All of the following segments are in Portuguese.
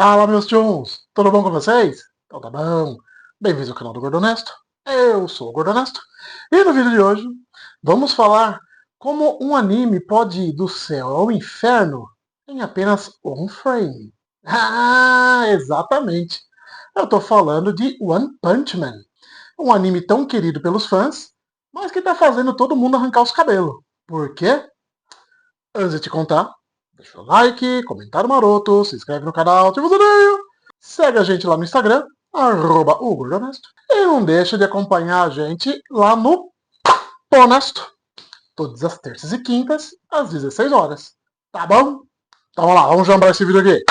Fala, meus tchuns! Tudo bom com vocês? Então tá bom. Bem-vindos ao canal do Gordo Honesto. Eu sou o Gordo Honesto. E no vídeo de hoje, vamos falar como um anime pode ir do céu ao inferno em apenas um frame. Ah, exatamente! Eu tô falando de One Punch Man. Um anime tão querido pelos fãs, mas que tá fazendo todo mundo arrancar os cabelos. Por quê? Antes de te contar, deixa o like, comentário maroto, se inscreve no canal, ativa o sininho, segue a gente lá no Instagram, @ogordohonesto, e não deixa de acompanhar a gente lá no Honesto, todas as terças e quintas, às 16 horas. Tá bom? Então vamos lá, vamos jambar esse vídeo aqui.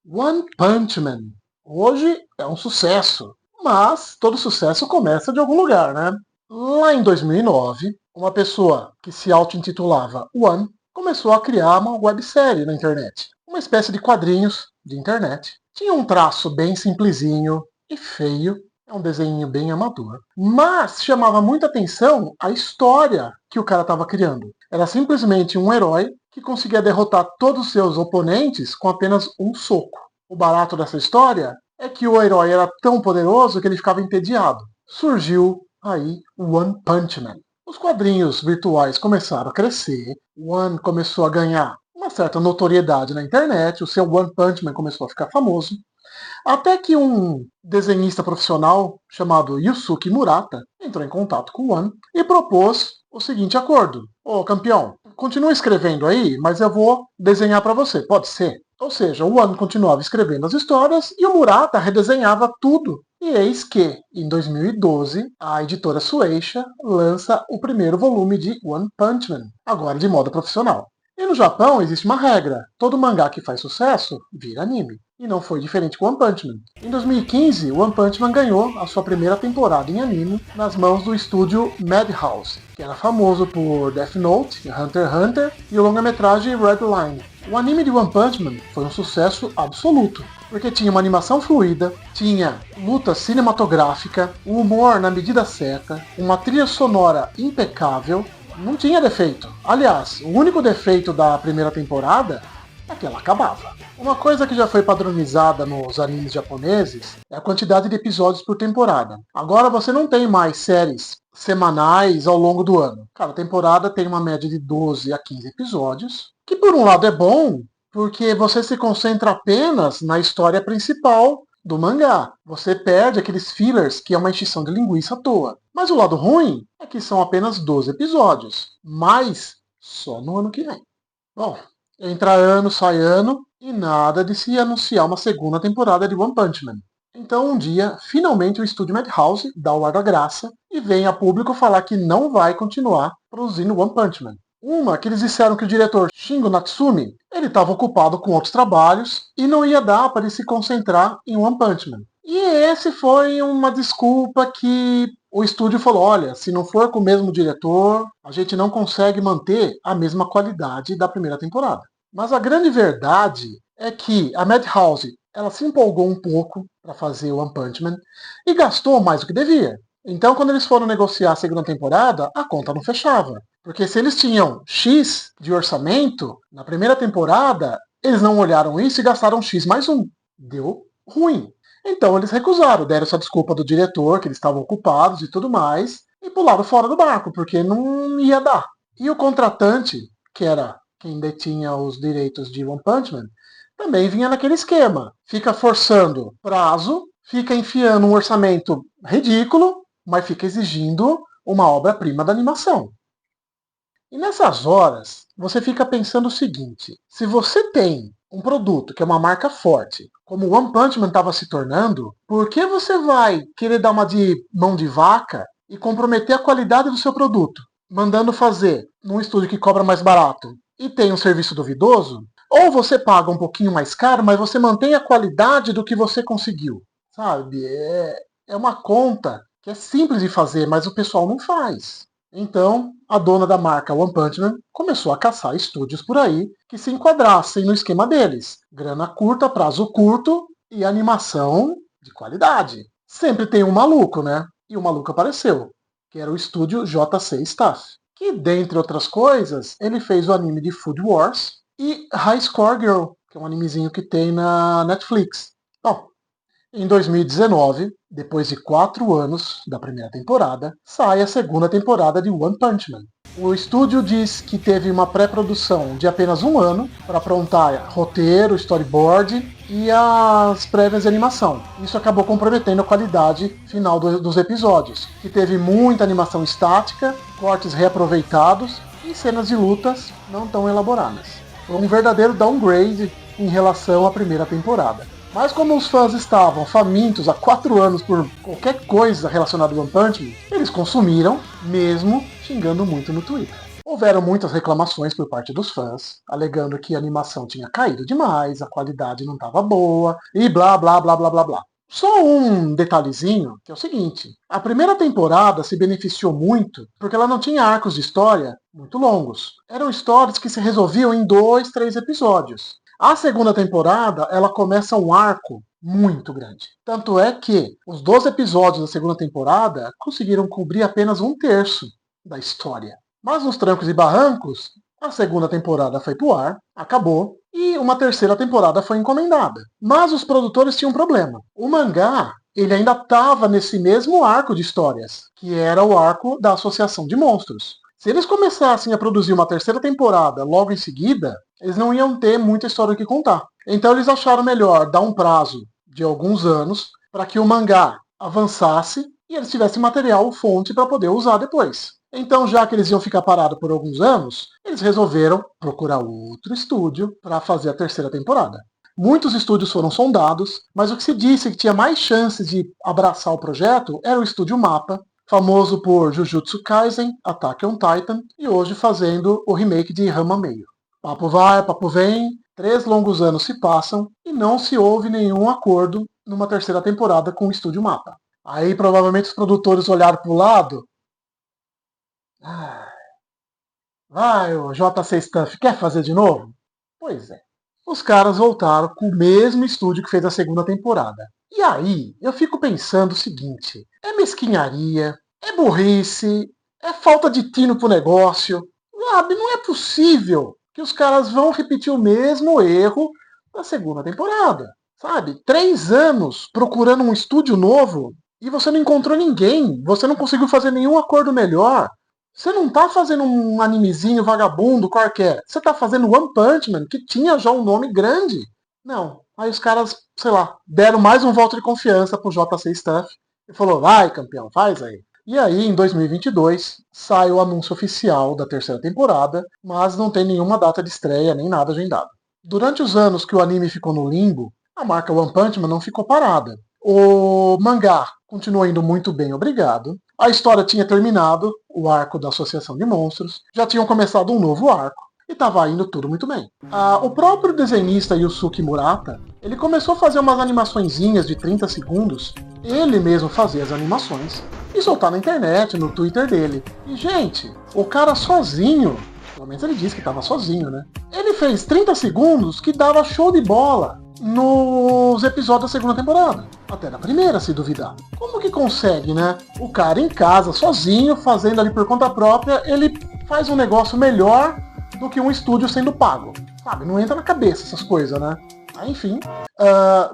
One Punch Man. Hoje é um sucesso, mas todo sucesso começa de algum lugar, né? Lá em 2009, uma pessoa que se auto-intitulava One começou a criar uma websérie na internet. Uma espécie de quadrinhos de internet. Tinha um traço bem simplesinho e feio, é um desenho bem amador. Mas chamava muita atenção a história que o cara estava criando. Era simplesmente um herói que conseguia derrotar todos os seus oponentes com apenas um soco. O barato dessa história é que o herói era tão poderoso que ele ficava entediado. Surgiu aí o One Punch Man. Os quadrinhos virtuais começaram a crescer, o One começou a ganhar uma certa notoriedade na internet, o seu One Punch Man começou a ficar famoso, até que um desenhista profissional chamado Yusuke Murata entrou em contato com o One e propôs o seguinte acordo: ô campeão, continua escrevendo aí, mas eu vou desenhar para você, pode ser? Ou seja, o One continuava escrevendo as histórias e o Murata redesenhava tudo. E eis que, em 2012, a editora Shueisha lança o primeiro volume de One Punch Man, agora de modo profissional. E no Japão existe uma regra: todo mangá que faz sucesso vira anime. E não foi diferente com One Punch Man. Em 2015, One Punch Man ganhou a sua primeira temporada em anime nas mãos do estúdio Madhouse, que era famoso por Death Note, Hunter x Hunter e o longa-metragem Red Line. O anime de One Punch Man foi um sucesso absoluto, porque tinha uma animação fluida, tinha luta cinematográfica, um humor na medida certa, uma trilha sonora impecável, não tinha defeito. Aliás, o único defeito da primeira temporada é que ela acabava. Uma coisa que já foi padronizada nos animes japoneses é a quantidade de episódios por temporada. Agora você não tem mais séries semanais ao longo do ano. Cada temporada tem uma média de 12 a 15 episódios, que por um lado é bom, porque você se concentra apenas na história principal do mangá. Você perde aqueles fillers que é uma encheção de linguiça à toa. Mas o lado ruim é que são apenas 12 episódios, mas só no ano que vem. Bom, entra ano, sai ano, e nada de se anunciar uma segunda temporada de One Punch Man. Então um dia, finalmente o estúdio Madhouse dá o ar da graça e vem a público falar que não vai continuar produzindo One Punch Man. Uma, que eles disseram que o diretor Shingo Natsumi, ele estava ocupado com outros trabalhos e não ia dar para ele se concentrar em One Punch Man. E esse foi uma desculpa que o estúdio falou: olha, se não for com o mesmo diretor, a gente não consegue manter a mesma qualidade da primeira temporada. Mas a grande verdade é que a Madhouse ela se empolgou um pouco para fazer One Punch Man e gastou mais do que devia. Então, quando eles foram negociar a segunda temporada, a conta não fechava. Porque se eles tinham X de orçamento, na primeira temporada, eles não olharam isso e gastaram X mais um. Deu ruim. Então eles recusaram, deram essa desculpa do diretor, que eles estavam ocupados e tudo mais, e pularam fora do barco, porque não ia dar. E o contratante, que era quem detinha os direitos de One Punch Man, também vinha naquele esquema. Fica forçando prazo, fica enfiando um orçamento ridículo, mas fica exigindo uma obra-prima da animação. E nessas horas, você fica pensando o seguinte: se você tem um produto que é uma marca forte, como o One Punch Man estava se tornando, por que você vai querer dar uma de mão de vaca e comprometer a qualidade do seu produto, mandando fazer num estúdio que cobra mais barato e tem um serviço duvidoso? Ou você paga um pouquinho mais caro, mas você mantém a qualidade do que você conseguiu? Sabe? É uma conta que é simples de fazer, mas o pessoal não faz. Então, a dona da marca One Punch Man começou a caçar estúdios por aí que se enquadrassem no esquema deles. Grana curta, prazo curto e animação de qualidade. Sempre tem um maluco, né? E o maluco apareceu, que era o estúdio JC Staff, que, dentre outras coisas, ele fez o anime de Food Wars e High Score Girl, que é um animezinho que tem na Netflix. Bom, em 2019, depois de 4 anos da primeira temporada, sai a segunda temporada de One Punch Man. O estúdio diz que teve uma pré-produção de apenas 1 ano para aprontar roteiro, storyboard e as prévias de animação. Isso acabou comprometendo a qualidade final dos episódios, que teve muita animação estática, cortes reaproveitados e cenas de lutas não tão elaboradas. Foi um verdadeiro downgrade em relação à primeira temporada. Mas como os fãs estavam famintos há 4 anos por qualquer coisa relacionada ao One Punch Man, eles consumiram, mesmo xingando muito no Twitter. Houveram muitas reclamações por parte dos fãs, alegando que a animação tinha caído demais, a qualidade não estava boa, e blá blá blá blá blá blá. Só um detalhezinho, que é o seguinte, a primeira temporada se beneficiou muito porque ela não tinha arcos de história muito longos. Eram histórias que se resolviam em 2, 3 episódios. A segunda temporada, ela começa um arco muito grande. Tanto é que os 12 episódios da segunda temporada conseguiram cobrir apenas 1/3 da história. Mas nos trancos e barrancos, a segunda temporada foi pro ar, acabou, e uma terceira temporada foi encomendada. Mas os produtores tinham um problema. O mangá, ele ainda estava nesse mesmo arco de histórias, que era o arco da Associação de Monstros. Se eles começassem a produzir uma terceira temporada logo em seguida, eles não iam ter muita história o que contar. Então eles acharam melhor dar um prazo de alguns anos para que o mangá avançasse e eles tivessem material, fonte para poder usar depois. Então, já que eles iam ficar parados por alguns anos, eles resolveram procurar outro estúdio para fazer a terceira temporada. Muitos estúdios foram sondados, mas o que se disse que tinha mais chances de abraçar o projeto era o estúdio Mapa, famoso por Jujutsu Kaisen, Attack on Titan, e hoje fazendo o remake de Ranma Meio. Papo vai, papo vem, 3 longos anos se passam e não se houve nenhum acordo numa terceira temporada com o estúdio Mapa. Aí provavelmente os produtores olharam para o lado. Vai, o JC Stuff, quer fazer de novo? Pois é. Os caras voltaram com o mesmo estúdio que fez a segunda temporada. E aí, eu fico pensando o seguinte: é mesquinharia, é burrice, é falta de tino pro negócio. Sabe, não é possível que os caras vão repetir o mesmo erro da segunda temporada. Sabe, 3 anos procurando um estúdio novo e você não encontrou ninguém, você não conseguiu fazer nenhum acordo melhor. Você não tá fazendo um animezinho vagabundo qualquer. Você tá fazendo One Punch Man, que tinha já um nome grande. Não. Aí os caras, sei lá, deram mais um voto de confiança pro JC Staff e falou: vai, campeão, faz aí. E aí, em 2022, sai o anúncio oficial da terceira temporada, mas não tem nenhuma data de estreia nem nada agendado. Durante os anos que o anime ficou no limbo, a marca One Punch Man não ficou parada. O mangá continuou indo muito bem, obrigado. A história tinha terminado, o arco da Associação de Monstros, já tinham começado um novo arco, e estava indo tudo muito bem. O próprio desenhista Yusuke Murata, ele começou a fazer umas animaçõezinhas de 30 segundos, ele mesmo fazia as animações, e soltar na internet, no Twitter dele. E, gente, o cara sozinho, pelo menos ele disse que estava sozinho, né? Ele fez 30 segundos que dava show de bola nos episódios da segunda temporada. Até na primeira, se duvidar. Como que consegue, né? O cara em casa, sozinho, fazendo ali por conta própria, ele faz um negócio melhor do que um estúdio sendo pago. Sabe, não entra na cabeça essas coisas, né? Enfim.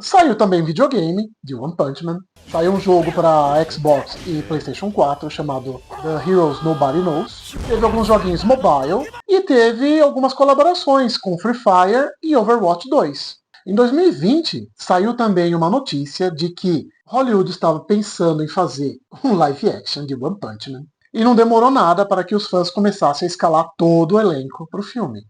Saiu também videogame de One Punch Man. Saiu um jogo para Xbox e PlayStation 4 chamado The Heroes Nobody Knows. Teve alguns joguinhos mobile e teve algumas colaborações com Free Fire e Overwatch 2. Em 2020, saiu também uma notícia de que Hollywood estava pensando em fazer um live action de One Punch Man. E não demorou nada para que os fãs começassem a escalar todo o elenco para o filme.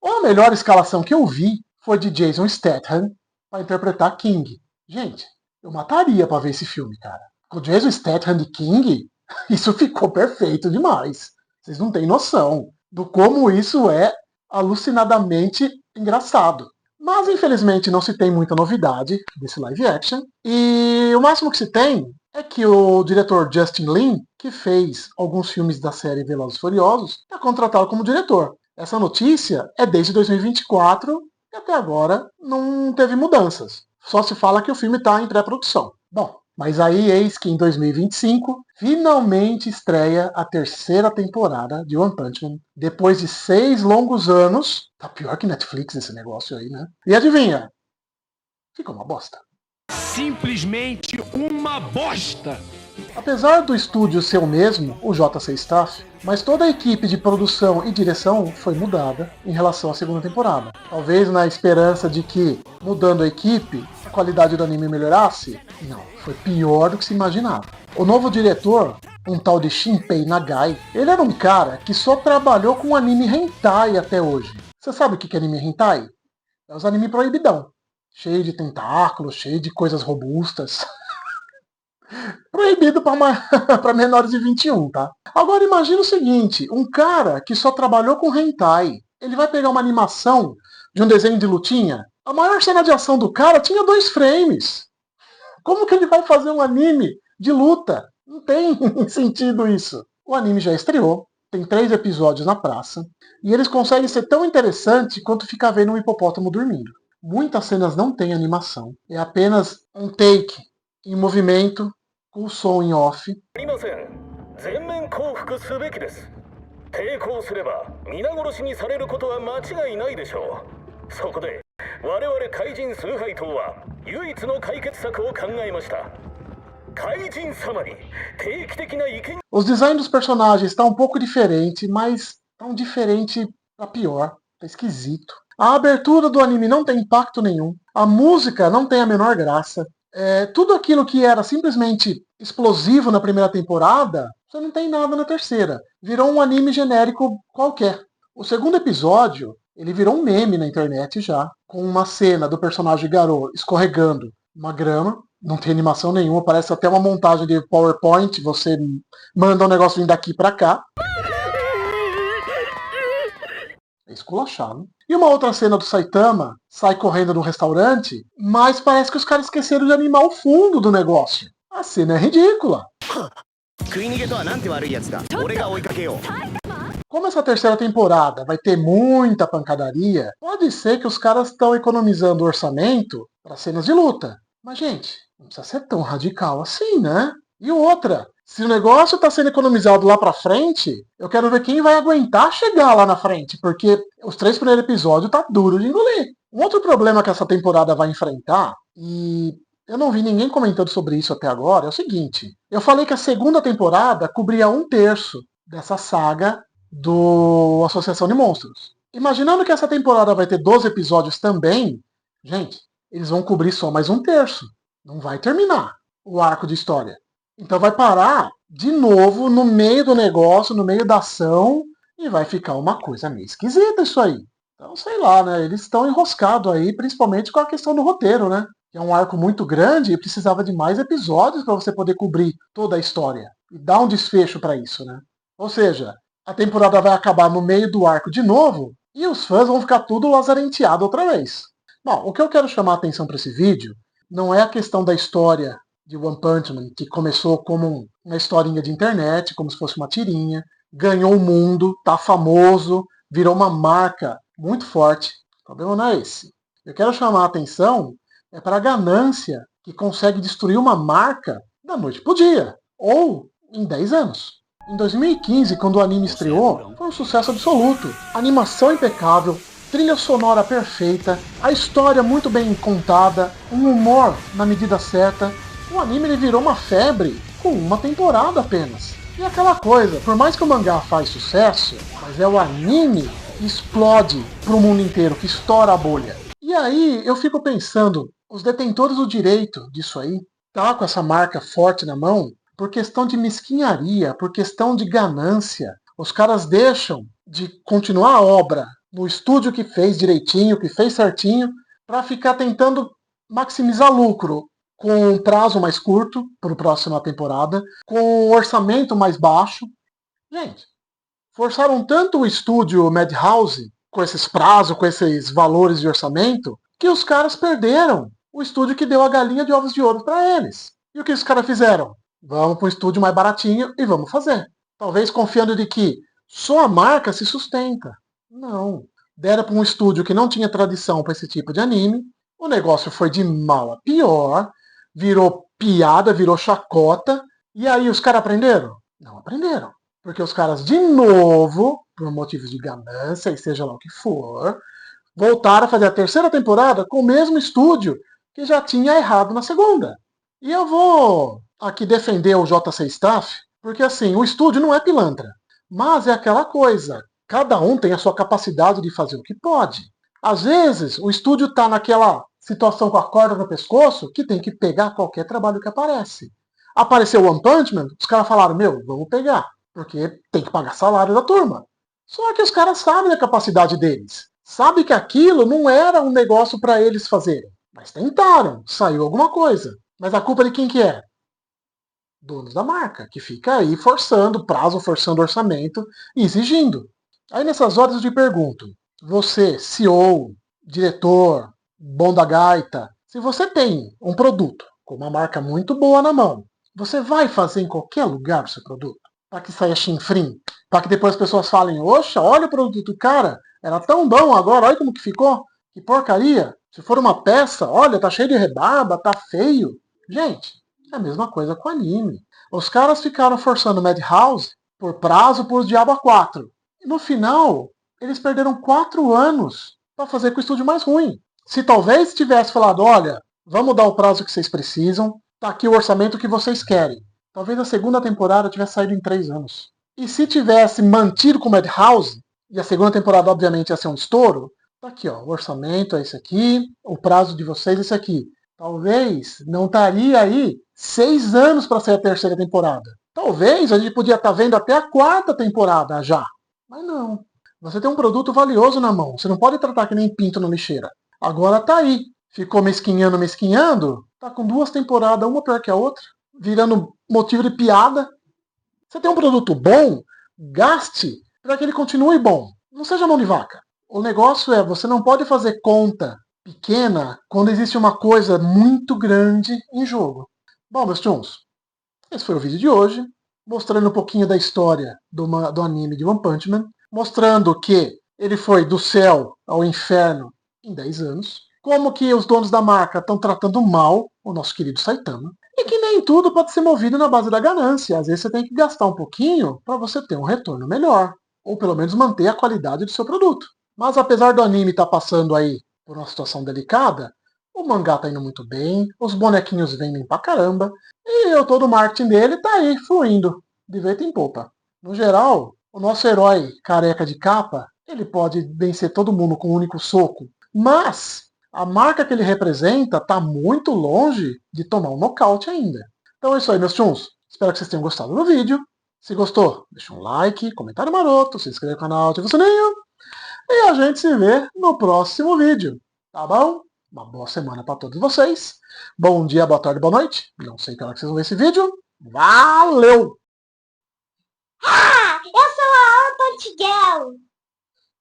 A melhor escalação que eu vi foi de Jason Statham para interpretar King. Gente, eu mataria para ver esse filme, cara. Com o Jason Statham de King, isso ficou perfeito demais. Vocês não têm noção do como isso é alucinadamente engraçado. Mas infelizmente não se tem muita novidade desse live action. E o máximo que se tem é que o diretor Justin Lin, que fez alguns filmes da série Velozes e Furiosos, está contratado como diretor. Essa notícia é desde 2024 e até agora não teve mudanças. Só se fala que o filme está em pré-produção. Bom, mas aí eis que em 2025 finalmente estreia a terceira temporada de One Punch Man. Depois de 6 longos anos. Tá pior que Netflix esse negócio aí, né? E adivinha? Ficou uma bosta. simplesmente uma bosta. Apesar do estúdio ser o mesmo, o JC Staff, mas toda a equipe de produção e direção foi mudada em relação à segunda temporada. Talvez na esperança de que, mudando a equipe, a qualidade do anime melhorasse? Não, foi pior do que se imaginava. O novo diretor, um tal de Shinpei Nagai, ele era um cara que só trabalhou com anime hentai até hoje. Você sabe o que é anime hentai? É os anime proibidão. Cheio de tentáculos, cheio de coisas robustas. Proibido para menores de 21, tá? Agora imagina o seguinte, um cara que só trabalhou com hentai, ele vai pegar uma animação de um desenho de lutinha? A maior cena de ação do cara tinha 2 frames. Como que ele vai fazer um anime de luta? Não tem sentido isso. O anime já estreou, tem 3 episódios na praça, e eles conseguem ser tão interessantes quanto ficar vendo um hipopótamo dormindo. Muitas cenas não têm animação, é apenas um take em movimento, com o som em off. Os designs dos personagens estão um pouco diferentes, mas tão diferente pra pior. Tá esquisito. A abertura do anime não tem impacto nenhum. A música não tem a menor graça. Tudo aquilo que era simplesmente explosivo na primeira temporada, você não tem nada na terceira. Virou um anime genérico qualquer. O segundo episódio, ele virou um meme na internet já, com uma cena do personagem Garou escorregando uma grama. Não tem animação nenhuma, parece até uma montagem de PowerPoint, você manda um negócio vindo daqui pra cá. É esculachado. E uma outra cena do Saitama sai correndo no restaurante, mas parece que os caras esqueceram de animar o fundo do negócio. A cena é ridícula. Como essa terceira temporada vai ter muita pancadaria, pode ser que os caras estão economizando orçamento para cenas de luta. Mas, gente, não precisa ser tão radical assim, né? E outra, se o negócio está sendo economizado lá pra frente, eu quero ver quem vai aguentar chegar lá na frente, porque os 3 primeiros episódios tá duro de engolir. Um outro problema que essa temporada vai enfrentar, e eu não vi ninguém comentando sobre isso até agora, é o seguinte. Eu falei que a segunda temporada cobria 1/3 dessa saga do Associação de Monstros. Imaginando que essa temporada vai ter 12 episódios também, gente, eles vão cobrir só mais 1/3. Não vai terminar o arco de história. Então vai parar de novo no meio do negócio, no meio da ação, e vai ficar uma coisa meio esquisita isso aí. Então, sei lá, né? Eles estão enroscados aí, principalmente com a questão do roteiro, né? Que é um arco muito grande e precisava de mais episódios para você poder cobrir toda a história. E dar um desfecho para isso, né? Ou seja, a temporada vai acabar no meio do arco de novo e os fãs vão ficar tudo lazarenteado outra vez. Bom, o que eu quero chamar a atenção para esse vídeo não é a questão da história de One Punch Man, que começou como uma historinha de internet, como se fosse uma tirinha, ganhou o mundo, tá famoso, virou uma marca muito forte. O problema não é esse. Eu quero chamar a atenção para a ganância que consegue destruir uma marca da noite pro dia, ou em 10 anos. Em 2015, quando o anime estreou, foi um sucesso absoluto. Animação impecável, trilha sonora perfeita, a história muito bem contada, um humor na medida certa. O anime ele virou uma febre com uma temporada apenas. E aquela coisa, por mais que o mangá faz sucesso, mas é o anime que explode pro mundo inteiro, que estoura a bolha. E aí eu fico pensando, os detentores do direito disso aí, tá com essa marca forte na mão, por questão de mesquinharia, por questão de ganância. Os caras deixam de continuar a obra no estúdio que fez direitinho, que fez certinho, para ficar tentando maximizar lucro com um prazo mais curto para a próxima temporada, com um orçamento mais baixo. Gente, forçaram tanto o estúdio Madhouse, com esses prazos, com esses valores de orçamento, que os caras perderam o estúdio que deu a galinha de ovos de ouro para eles. E o que os caras fizeram? Vamos para um estúdio mais baratinho e vamos fazer. Talvez confiando de que só a marca se sustenta. Não. Deram para um estúdio que não tinha tradição para esse tipo de anime, o negócio foi de mal a pior, virou piada, virou chacota, e aí os caras aprenderam? Não aprenderam. Porque os caras, de novo, por motivos de ganância, e seja lá o que for, voltaram a fazer a terceira temporada com o mesmo estúdio que já tinha errado na segunda. E eu vou aqui defender o JC Staff, porque assim, o estúdio não é pilantra, mas é aquela coisa, cada um tem a sua capacidade de fazer o que pode. Às vezes, o estúdio está naquela situação com a corda no pescoço que tem que pegar qualquer trabalho que aparece. Apareceu o One Punch Man, os caras falaram, meu, vamos pegar, porque tem que pagar salário da turma. Só que os caras sabem da capacidade deles. Sabem que aquilo não era um negócio para eles fazerem. Mas tentaram, saiu alguma coisa. Mas a culpa de quem que é? Donos da marca, que fica aí forçando prazo, forçando orçamento e exigindo. Aí nessas horas eu te pergunto, você, CEO, diretor, bom da gaita, se você tem um produto com uma marca muito boa na mão, você vai fazer em qualquer lugar o seu produto? Para que saia chinfrim? Para que depois as pessoas falem, oxa, olha o produto do cara, era tão bom agora, olha como que ficou, que porcaria. Se for uma peça, olha, tá cheio de rebaba, tá feio. Gente, é a mesma coisa com anime. Os caras ficaram forçando Madhouse por prazo por Diabo 4. E no final, eles perderam 4 anos para fazer com o estúdio mais ruim. Se talvez tivesse falado, olha, vamos dar o prazo que vocês precisam, tá aqui o orçamento que vocês querem. Talvez a segunda temporada tivesse saído em 3 anos. E se tivesse mantido com Madhouse, e a segunda temporada obviamente ia ser um estouro, tá aqui, ó, o orçamento é esse aqui, o prazo de vocês é esse aqui. Talvez não estaria aí 6 anos para sair a terceira temporada. Talvez a gente podia estar vendo até a quarta temporada já. Mas não. Você tem um produto valioso na mão. Você não pode tratar que nem pinto na lixeira. Agora tá aí. Ficou mesquinhando, mesquinhando. Tá com 2 temporadas, uma pior que a outra. Virando motivo de piada. Você tem um produto bom, gaste para que ele continue bom. Não seja mão de vaca. O negócio é, você não pode fazer conta pequena quando existe uma coisa muito grande em jogo. Bom, meus tchums, esse foi o vídeo de hoje, mostrando um pouquinho da história do anime de One Punch Man, mostrando que ele foi do céu ao inferno em 10 anos, como que os donos da marca estão tratando mal o nosso querido Saitama, e que nem tudo pode ser movido na base da ganância. Às vezes você tem que gastar um pouquinho para você ter um retorno melhor, ou pelo menos manter a qualidade do seu produto. Mas apesar do anime estar passando aí por uma situação delicada, o mangá tá indo muito bem, os bonequinhos vendem pra caramba, e todo o marketing dele tá aí, fluindo, de vento em popa. No geral, o nosso herói careca de capa, ele pode vencer todo mundo com um único soco, mas a marca que ele representa tá muito longe de tomar um nocaute ainda. Então é isso aí, meus tchuns. Espero que vocês tenham gostado do vídeo. Se gostou, deixa um like, comentário maroto, se inscreve no canal, ativa o sininho. E a gente se vê no próximo vídeo, tá bom? Uma boa semana para todos vocês. Bom dia, boa tarde, boa noite. Não sei que hora que vocês vão ver esse vídeo. Valeu! Ah, eu sou a Alta Girl.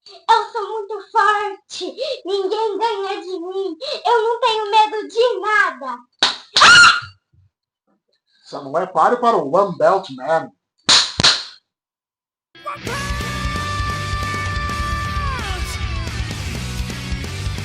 Eu sou muito forte. Ninguém ganha de mim. Eu não tenho medo de nada. Só não é páreo para o One Belt Man.